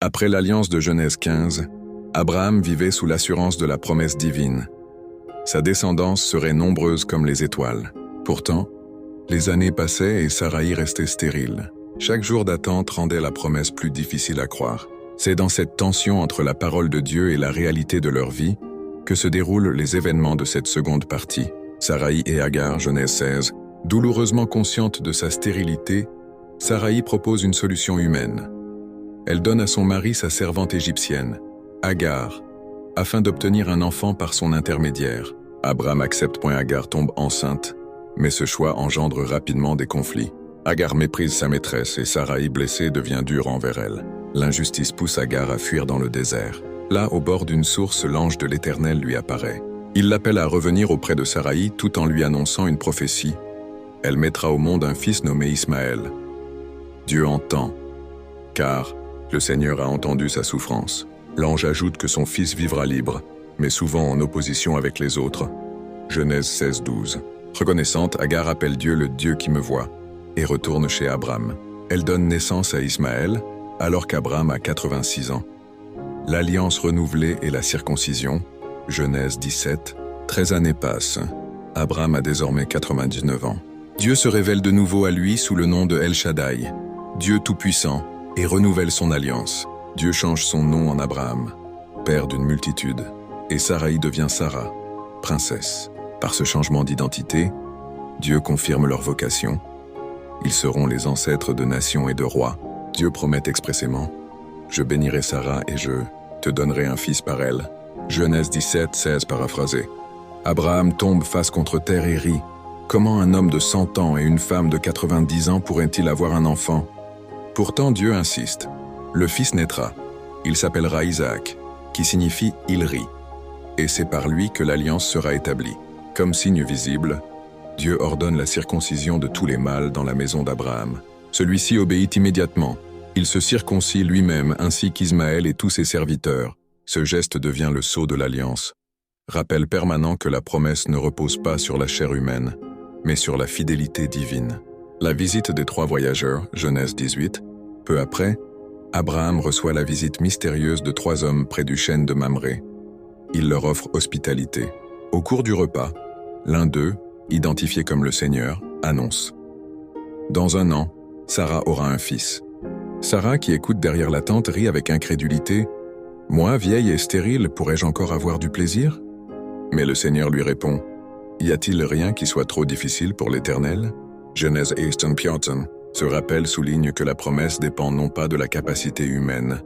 Après l'alliance de Genèse 15, Abraham vivait sous l'assurance de la promesse divine. Sa descendance serait nombreuse comme les étoiles. Pourtant, les années passaient et Saraï restait stérile. Chaque jour d'attente rendait la promesse plus difficile à croire. C'est dans cette tension entre la parole de Dieu et la réalité de leur vie que se déroulent les événements de cette seconde partie. Saraï et Agar, Genèse 16. Douloureusement consciente de sa stérilité, Saraï propose une solution humaine. Elle donne à son mari sa servante égyptienne, Agar, afin d'obtenir un enfant par son intermédiaire. Abraham accepte. Agar tombe enceinte, mais ce choix engendre rapidement des conflits. Agar méprise sa maîtresse et Saraï, blessée, devient dure envers elle. L'injustice pousse Agar à fuir dans le désert. Là, au bord d'une source, l'ange de l'Éternel lui apparaît. Il l'appelle à revenir auprès de Saraï tout en lui annonçant une prophétie. Elle mettra au monde un fils nommé Ismaël. Dieu entend, car le Seigneur a entendu sa souffrance. L'ange ajoute que son fils vivra libre, mais souvent en opposition avec les autres. Genèse 16, 12. Reconnaissante, Agar appelle Dieu le Dieu qui me voit, et retourne chez Abraham. Elle donne naissance à Ismaël, alors qu'Abraham a 86 ans. L'alliance renouvelée et la circoncision, Genèse 17, 13 années passent. Abraham a désormais 99 ans. Dieu se révèle de nouveau à lui sous le nom de El Shaddai, Dieu Tout-Puissant, et renouvelle son alliance. Dieu change son nom en Abraham, père d'une multitude, et Saraï devient Sarah, princesse. Par ce changement d'identité, Dieu confirme leur vocation. Ils seront les ancêtres de nations et de rois. Dieu promet expressément « Je bénirai Sarah et je te donnerai un fils par elle ». Genèse 17, 16 paraphrasé. Abraham tombe face contre terre et rit. Comment un homme de 100 ans et une femme de 90 ans pourraient-ils avoir un enfant? Pourtant Dieu insiste. Le fils naîtra. Il s'appellera Isaac, qui signifie « il rit ». Et c'est par lui que l'alliance sera établie. Comme signe visible, Dieu ordonne la circoncision de tous les mâles dans la maison d'Abraham. Celui-ci obéit immédiatement. Il se circoncie lui-même ainsi qu'Ismaël et tous ses serviteurs. Ce geste devient le sceau de l'alliance. Rappel permanent que la promesse ne repose pas sur la chair humaine, mais sur la fidélité divine. La visite des 3 voyageurs, Genèse 18. Peu après, Abraham reçoit la visite mystérieuse de 3 hommes près du chêne de Mamré. Il leur offre hospitalité. Au cours du repas, l'un d'eux, identifié comme le Seigneur, annonce « Dans 1 an, Sarah aura un fils. » Sarah, qui écoute derrière la tente, rit avec incrédulité. « Moi, vieille et stérile, pourrais-je encore avoir du plaisir ?» Mais le Seigneur lui répond « Y a-t-il rien qui soit trop difficile pour l'Éternel ?» Genèse 18. Ce rappel souligne que la promesse dépend non pas de la capacité humaine,